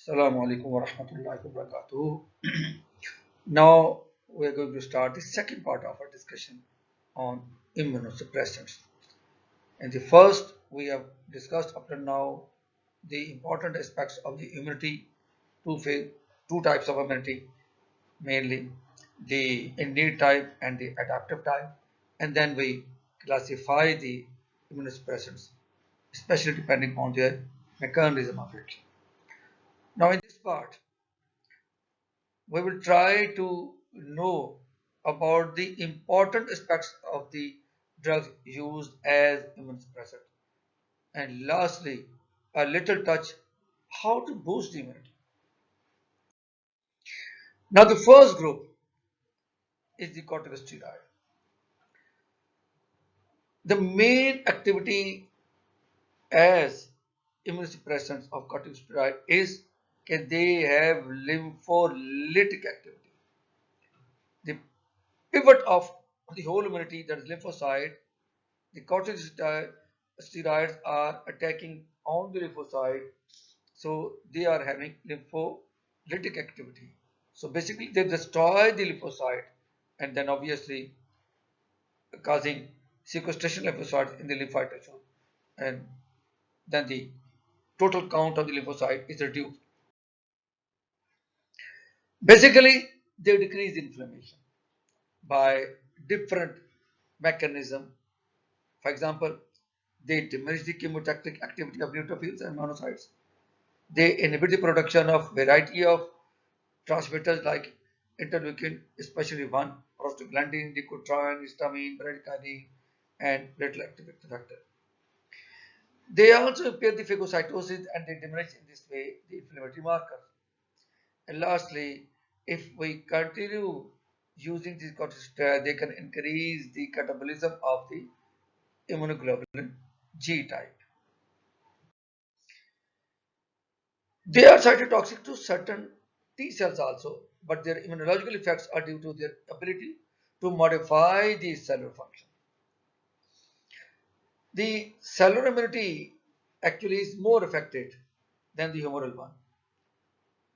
Assalamu alaikum wa rahmatullahi wa barakatuh. Now we are going to start the second part of our discussion on immunosuppressants. In the first, we have discussed up to now the important aspects of the immunity, two types of immunity, mainly the innate type and the adaptive type, and then we classify the immunosuppressants, especially depending on their mechanism of action. Now, in this part, we will try to know about the important aspects of the drugs used as immunosuppressant. And lastly, a little touch how to boost the immunity. Now, the first group is the corticosteroid. The main activity as immunosuppressants of corticosteroid is that they have lympholytic activity. The pivot of the whole immunity, that is lymphocyte, the corticosteroids are attacking on the lymphocyte, so they are having lympholytic activity. So basically, they destroy the lymphocyte and then obviously causing sequestration of lymphocytes in the lymphoid tissue, and then the total count of the lymphocyte is reduced. Basically, they decrease inflammation by different mechanism. For example, they diminish the chemotactic activity of neutrophils and monocytes. They inhibit the production of variety of transmitters like interleukin, especially one, prostaglandin, leukotriene, histamine, bradykinin, and platelet activation factor. They also impair the phagocytosis and they diminish in this way the inflammatory markers. And lastly, if we continue using these corticosteroids, they can increase the catabolism of the immunoglobulin G type. They are cytotoxic to certain T cells also, but their immunological effects are due to their ability to modify the cellular function. The cellular immunity actually is more affected than the humoral one,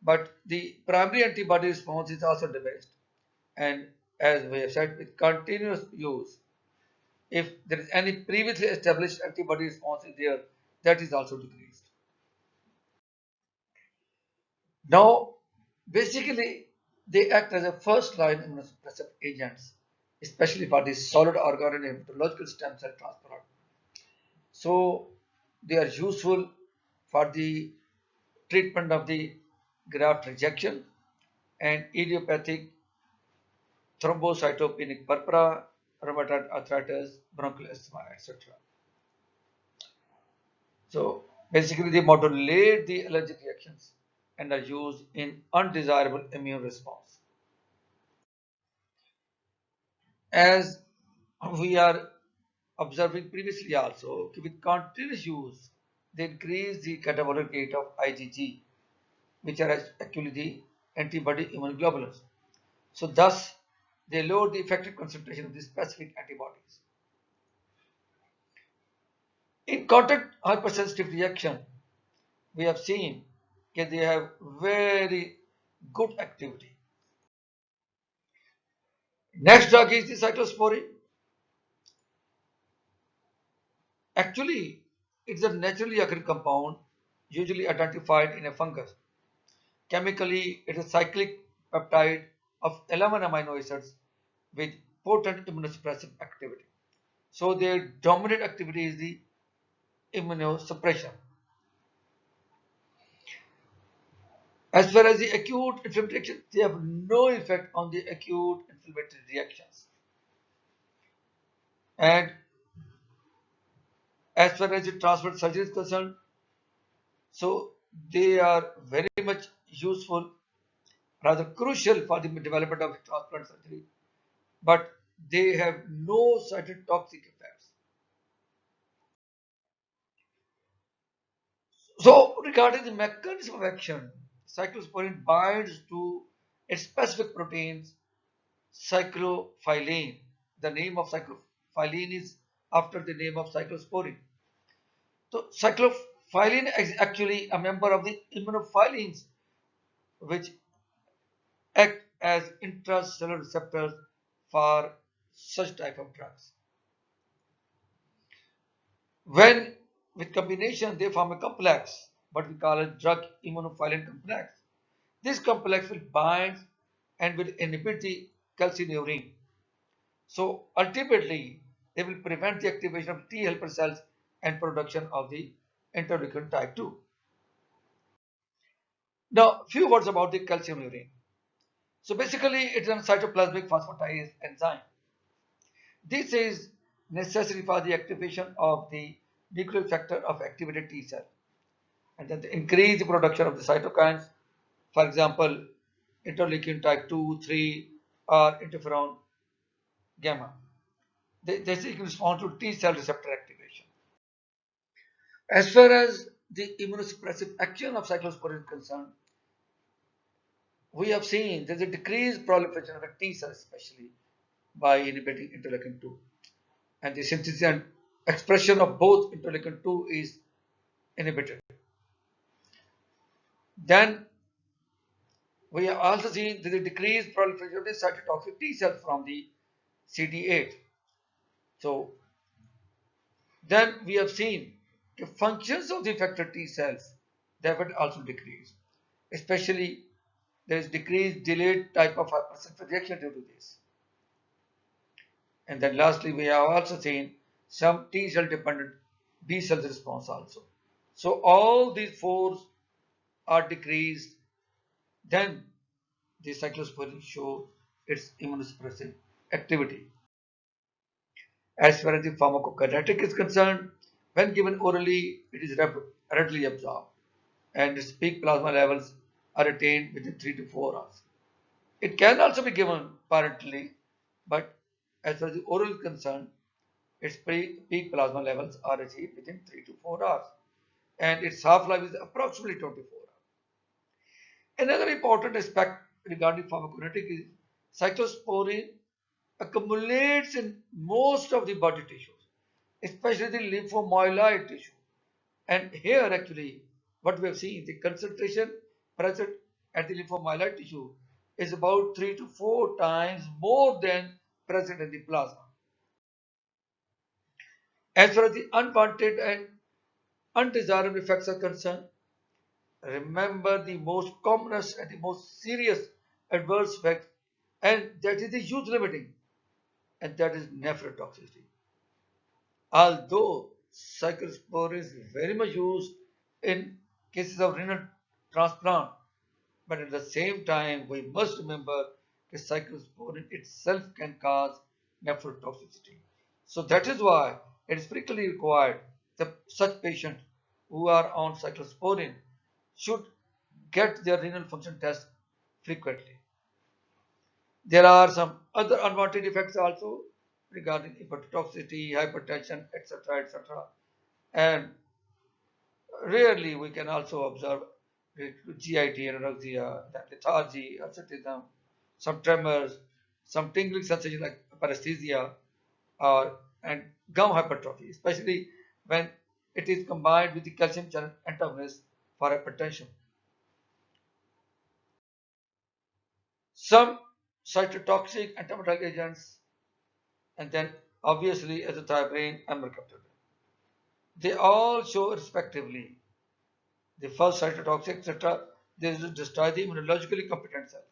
but the primary antibody response is also diminished. And as we have said, with continuous use, if there is any previously established antibody response is there, that is also decreased. Now, basically, they act as a first line immunosuppressive agents, especially for the solid organ and hematological stem cell transplant. So, they are useful for the treatment of the graft rejection and idiopathic thrombocytopenic purpura, rheumatoid arthritis, bronchial asthma, etc. So, basically, they modulate the allergic reactions and are used in undesirable immune response. As we are observing previously also, with continuous use, they increase the catabolic rate of IgG, which are actually the antibody immunoglobulins. So thus, they lower the effective concentration of the specific antibodies. In contact hypersensitive reaction, we have seen that they have very good activity. Next drug is the cyclosporine. Actually, it's a naturally occurring compound, usually identified in a fungus. Chemically, it is a cyclic peptide of 11 amino acids with potent immunosuppressive activity. So their dominant activity is the immunosuppression. As far as the acute inflammatory reactions, they have no effect on the acute inflammatory reactions. And as far as the transplant surgery is concerned, so they are very much useful, rather crucial for the development of transplant surgery, but they have no cytotoxic effects. So, regarding the mechanism of action, cyclosporine binds to a specific proteins, cyclophilin. The name of cyclophilin is after the name of cyclosporine. So, cyclophilin is actually a member of the immunophilins which act as intracellular receptors for such type of drugs. When with combination they form a complex, what we call a drug immunophilin complex. This complex will bind and will inhibit the calcineurin. So ultimately, they will prevent the activation of T helper cells and production of the interleukin type 2. Now, few words about the calcineurin. So basically, it's a cytoplasmic phosphatase enzyme. This is necessary for the activation of the nuclear factor of activated T cell and then the increase the production of the cytokines, for example, interleukin type 2, 3, or interferon gamma. This responds to T cell receptor activation. As far as the immunosuppressive action of cyclosporin is concerned, we have seen there's a decreased proliferation of the T cell, especially by inhibiting interleukin 2. And the synthesis and expression of both interleukin 2 is inhibited. Then we have also seen there's a decreased proliferation of the cytotoxic T cells from the CD8. So then we have seen the functions of the effector T cells that would also decrease, especially there is decreased delayed type of hypersensitivity reaction due to this. And then lastly, we have also seen some T cell dependent B cell response also. So all these four are decreased, then the cyclosporin show its immunosuppressive activity. As far as the pharmacokinetic is concerned, when given orally, it is readily absorbed and its peak plasma levels are attained within 3 to 4 hours. It can also be given parenterally, but as far as the oral is concerned, its peak plasma levels are achieved within 3 to 4 hours and its half-life is approximately 24 hours. Another important aspect regarding pharmacokinetic is cyclosporin accumulates in most of the body tissues, especially the lymphomyeloid tissue. And here actually what we have seen, the concentration present at the lymphomyeloid tissue is about 3 to 4 times more than present in the plasma. As far as the unwanted and undesirable effects are concerned, remember the most commonest and the most serious adverse effect, and that is the use limiting, and that is nephrotoxicity. Although cyclosporin is very much used in cases of renal transplant, but at the same time, we must remember that cyclosporin itself can cause nephrotoxicity. So that is why it is frequently required that such patients who are on cyclosporin should get their renal function test frequently. There are some other unwanted effects also regarding hepatotoxicity, hypertension, etc., etc. And rarely we can also observe GIT, anorexia, then lethargy, asceticism, some tremors, some tingling sensation like paresthesia, or and gum hypertrophy, especially when it is combined with the calcium channel antagonist for hypertension. Some cytotoxic antibiotic agents, and then obviously azathioprine and mercaptan. They all show respectively the first cytotoxic, etc. They destroy the immunologically competent cells,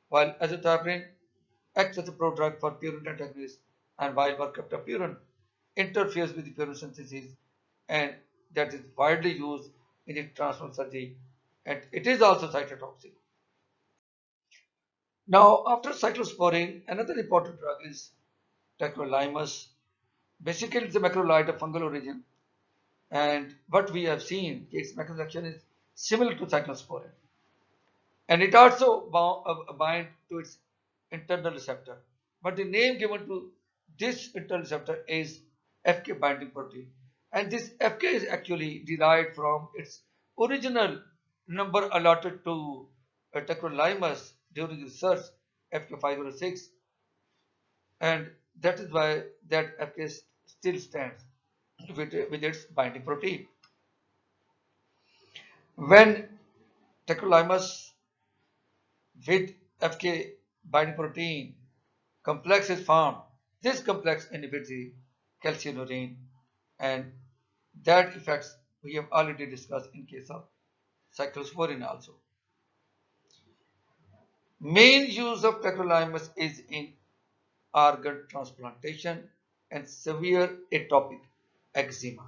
while azathioprine acts as a prodrug for purine antagonist, and while mercaptan interferes with the purine synthesis, and that is widely used in the transplant surgery, and it is also cytotoxic. Now, after cyclosporine, another important drug is tacrolimus. Basically, it's a macrolide of fungal origin, and what we have seen, its mechanism of action is similar to cyclosporin, and it also bind to its internal receptor. But the name given to this internal receptor is FK binding protein, and this FK is actually derived from its original number allotted to tacrolimus during research, FK506, and that is why that FK still stands with its binding protein. When tacrolimus with FK binding protein complex is formed. This complex inhibits the calcineurin, and that effects we have already discussed in case of cyclosporin also. Main use of tacrolimus is in organ transplantation and severe atopic eczema.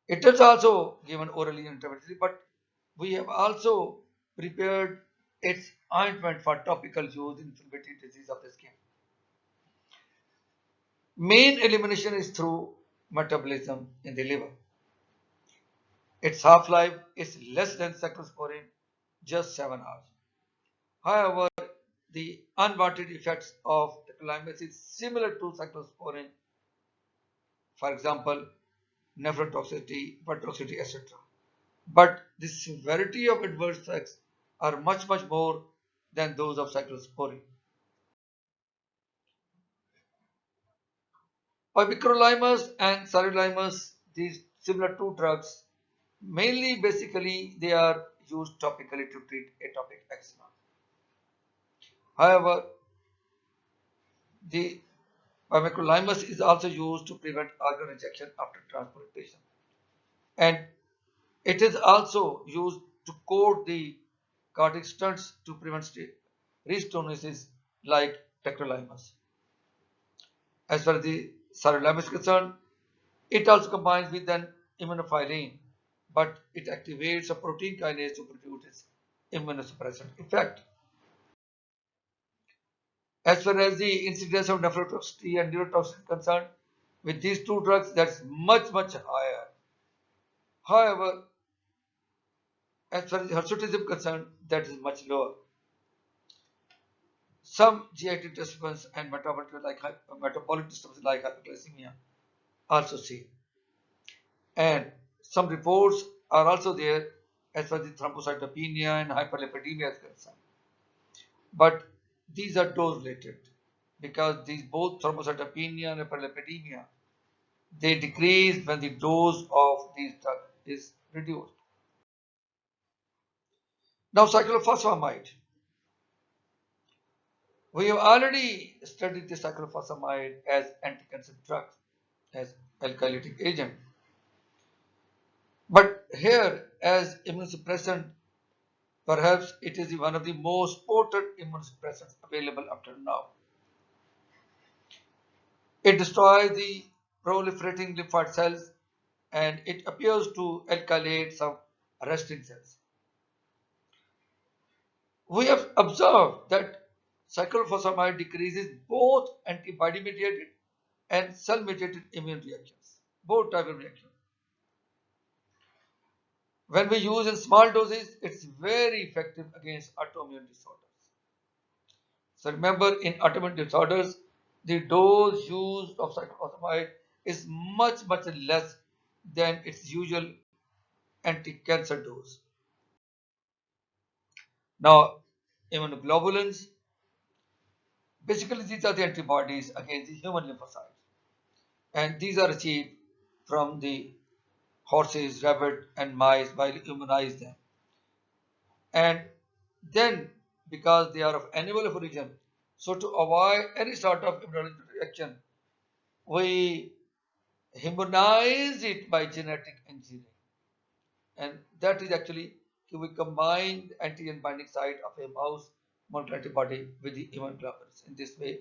It is also given orally intravenously, but we have also prepared its ointment for topical use in inflammatory disease of the skin. Main elimination is through metabolism in the liver. Its half-life is less than cyclosporine, just 7 hours. However, the unwanted effects of tacrolimus is similar to cyclosporine, for example, nephrotoxicity, hepatotoxicity, etc. But the severity of adverse effects are much more than those of cyclosporine. Pimecrolimus and sirolimus, these similar two drugs, mainly basically they are used topically to treat atopic eczema. However, the pimecrolimus is also used to prevent organ rejection after transplantation, and it is also used to coat the cardiac stents to prevent restenosis like tacrolimus. As far as the sirolimus is concerned, it also combines with an immunophilin, but it activates a protein kinase to produce its immunosuppressant effect. As far as the incidence of nephrotoxicity and neurotoxicity is concerned, with these two drugs, that's much higher. However, as far as hirsutism is concerned, that is much lower. Some GI disturbances and metabolic disturbances like hyperglycemia also seen. And some reports are also there as far as the thrombocytopenia and hyperlipidemia is concerned. But these are dose related because these both thrombocytopenia and hyperlipidemia they decrease when the dose of these drugs is reduced. Now cyclophosphamide. We have already studied the cyclophosphamide as anti-cancer drugs, as alkylating agent. But here, as immunosuppressant, perhaps it is one of the most potent immunosuppressants available up to now. It destroys the proliferating lymphoid cells and it appears to alkylate some resting cells. We have observed that cyclophosphamide decreases both antibody-mediated and cell-mediated immune reactions, both types of reactions. When we use in small doses, it's very effective against autoimmune disorders. So remember, in autoimmune disorders, the dose used of cyclophosphamide is much less than its usual anti-cancer dose. Now, immunoglobulins, basically these are the antibodies against the human lymphocytes, and these are achieved from the horses, rabbit, and mice while you immunize them. And then, because they are of animal origin, so to avoid any sort of immunological reaction, we immunize it by genetic engineering. And that is actually we combine the antigen binding site of a mouse monoclonal antibody with the human globulins. In this way,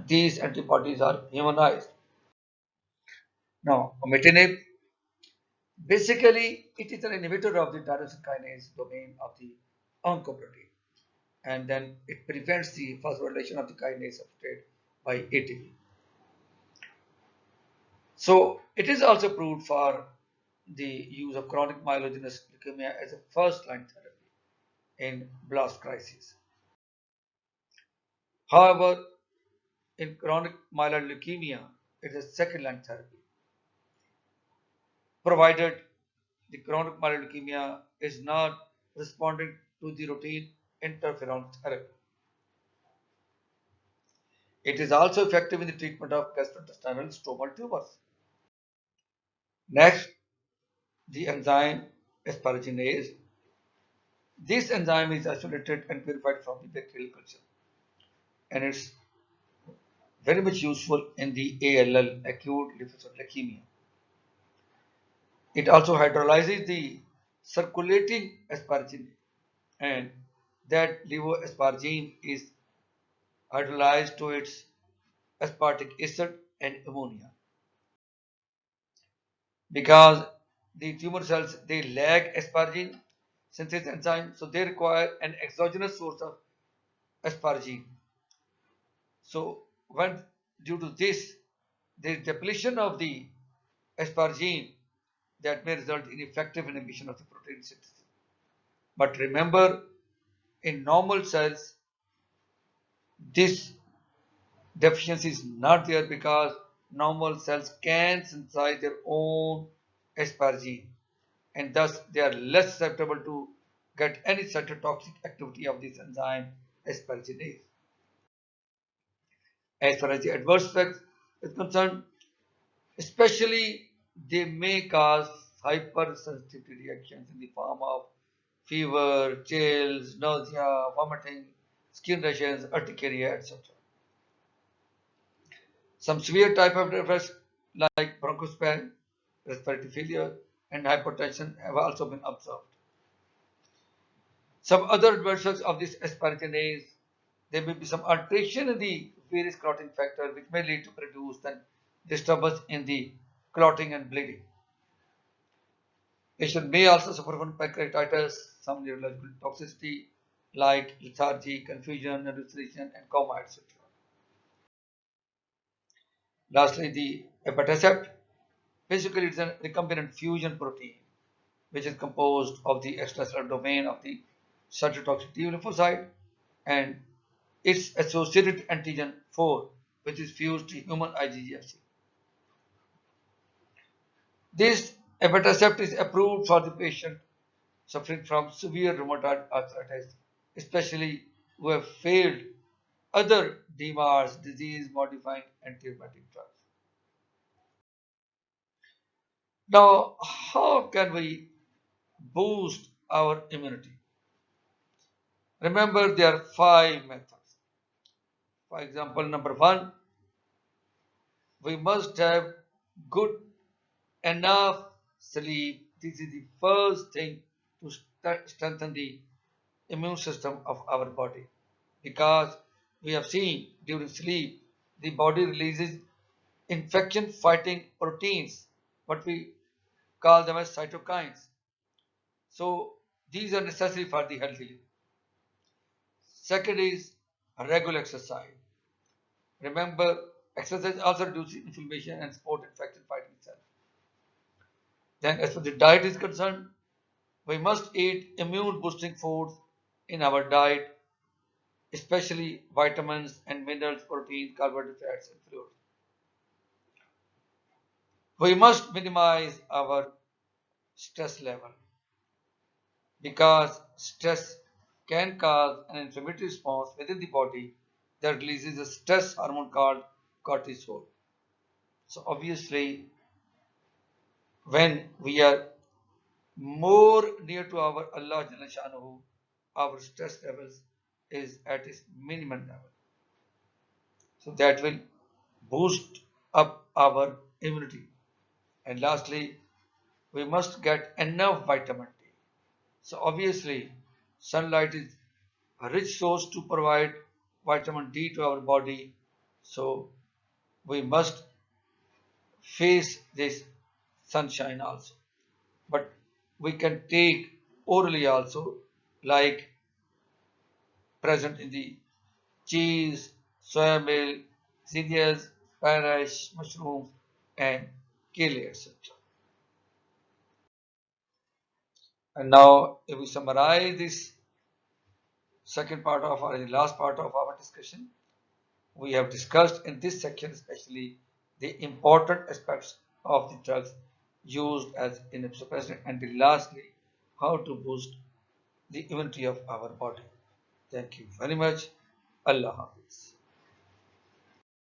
these antibodies are immunized. Now, ometinib, basically, it is an inhibitor of the tyrosine kinase domain of the oncoprotein, and then it prevents the phosphorylation of the kinase substrate by ATP. So, it is also approved for the use of chronic myelogenous leukemia as a first-line therapy in blast crisis. However, in chronic myeloid leukemia, it is second-line therapy, provided the chronic myeloid leukemia is not responding to the routine interferon therapy. It is also effective in the treatment of gastrointestinal stromal tumors. Next, the enzyme asparaginase. This enzyme is isolated and purified from the bacterial culture, and it's very much useful in the ALL, acute lymphocytic leukemia. It also hydrolyzes the circulating asparagine, and that levoasparagine is hydrolyzed to its aspartic acid and ammonia. Because the tumor cells they lack asparagine synthesis enzyme, so they require an exogenous source of asparagine. So when due to this there is depletion of the asparagine that may result in effective inhibition of the protein synthesis. But remember, in normal cells, this deficiency is not there because normal cells can synthesize their own asparagine, and thus they are less susceptible to get any cytotoxic activity of this enzyme asparaginase. As far as the adverse effects is concerned, especially they may cause hypersensitivity reactions in the form of fever, chills, nausea, vomiting, skin rashes, urticaria, etc. Some severe type of effects like bronchospasm, respiratory failure, and hypertension have also been observed. Some other adverse effects of this asparaginase, there may be some alteration in the various clotting factor which may lead to reduced and disturbance in the clotting and bleeding. Patient may also suffer from pancreatitis, some neurological toxicity like lethargy, confusion, hallucination, and coma, etc. Lastly, the hepatocyte. Basically, it's a recombinant fusion protein which is composed of the extracellular domain of the cytotoxic T lymphocyte and its associated antigen 4, which is fused to human IgG-Fc. This abatacept is approved for the patient suffering from severe rheumatoid arthritis, especially who have failed other DMARDs, disease-modifying antibiotic drugs. Now, how can we boost our immunity? Remember, there are 5 methods. For example, number 1, we must have good enough sleep. This is the first thing to strengthen the immune system of our body, because we have seen during sleep the body releases infection fighting proteins, what we call them as cytokines. So these are necessary for the healthy living. Second is regular exercise. Remember, exercise also reduces inflammation and support infection fighting cells. Then as far as the diet is concerned, we must eat immune boosting foods in our diet, especially vitamins and minerals, proteins, carbohydrates, and fluids. We must minimize our stress level because stress can cause an inflammatory response within the body that releases a stress hormone called cortisol. So obviously, when we are more near to our Allah Jalla Shanuhu, our stress levels is at its minimum level. So that will boost up our immunity. And lastly, we must get enough vitamin D. So obviously, sunlight is a rich source to provide vitamin D to our body. So we must face this sunshine also. But we can take orally also, like present in the cheese, soya milk, cereals, spinach, mushrooms, and kale, etc. And now, if we summarize this second part of our, the last part of our discussion, we have discussed in this section especially the important aspects of the drugs used as immunosuppressant, and lastly, how to boost the immunity of our body. Thank you very much. Allah Hafiz.